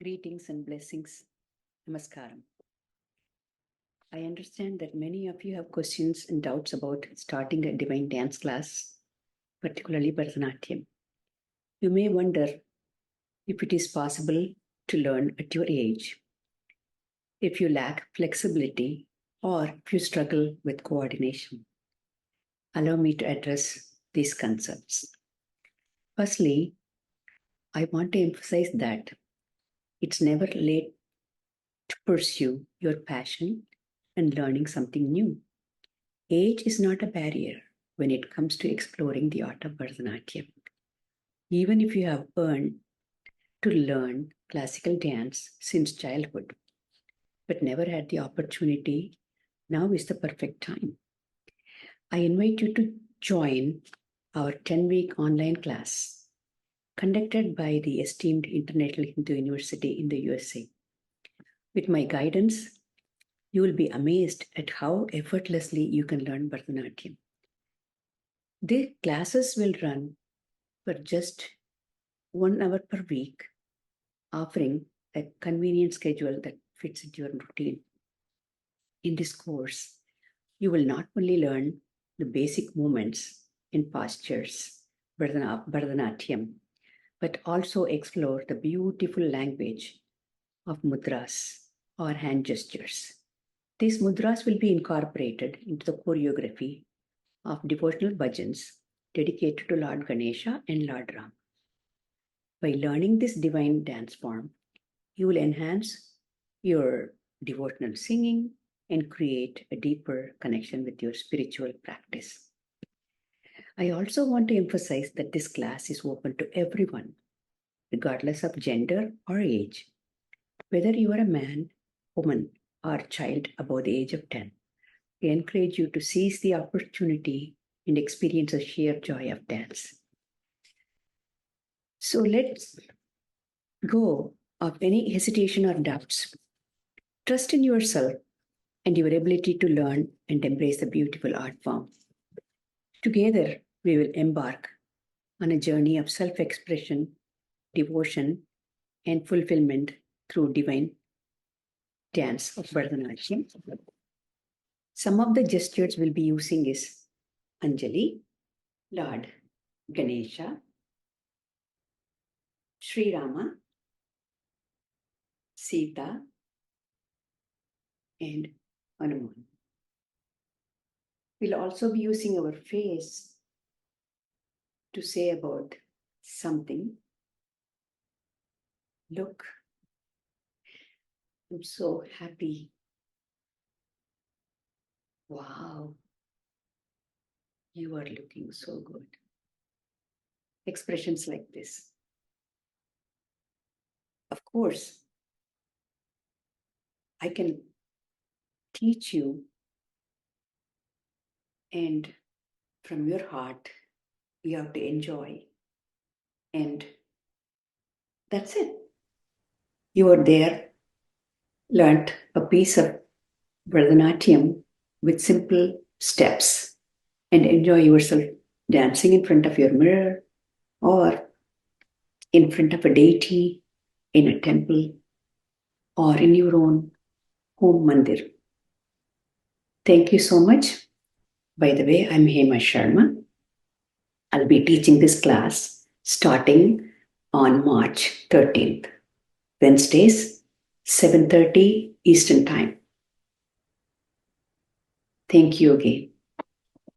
Greetings and blessings. Namaskaram. I understand that many of you have questions and doubts about starting a divine dance class, particularly Bharatanatyam. You may wonder if it is possible to learn at your age, if you lack flexibility, or if you struggle with coordination. Allow me to address these concerns. Firstly, I want to emphasize that it's never late to pursue your passion and learning something new. Age is not a barrier when it comes to exploring the art of Bharatanatyam. Even if you have earned to learn classical dance since childhood, but never had the opportunity, now is the perfect time. I invite you to join our 10-week online class conducted by the esteemed International Hindu University in the USA. With my guidance, you will be amazed at how effortlessly you can learn Bharatanatyam. The classes will run for just 1 hour per week, offering a convenient schedule that fits into your routine. In this course, you will not only learn the basic movements and postures, Bharatanatyam, but also explore the beautiful language of mudras or hand gestures. These mudras will be incorporated into the choreography of devotional bhajans dedicated to Lord Ganesha and Lord Rama. By learning this divine dance form, you will enhance your devotional singing and create a deeper connection with your spiritual practice. I also want to emphasize that this class is open to everyone, regardless of gender or age. Whether you are a man, woman, or child above the age of 10, I encourage you to seize the opportunity and experience the sheer joy of dance. So let's go of any hesitation or doubts. Trust in yourself and your ability to learn and embrace the beautiful art form. Together, we will embark on a journey of self-expression, devotion, and fulfillment through divine dance of Bharatanatyam. Some of the gestures we'll be using is Anjali, Lord Ganesha, Sri Rama, Sita, and Hanuman. We'll also be using our face to say about something. Look, I'm so happy. Wow, you are looking so good. Expressions like this. Of course, I can teach you, and from your heart, you have to enjoy. And that's it. You are there, learnt a piece of Bharatanatyam with simple steps, and enjoy yourself dancing in front of your mirror or in front of a deity in a temple or in your own home mandir. Thank you so much. By the way, I'm Hema Sharma. I'll be teaching this class starting on March 13th, Wednesdays, 7:30 Eastern Time. Thank you again.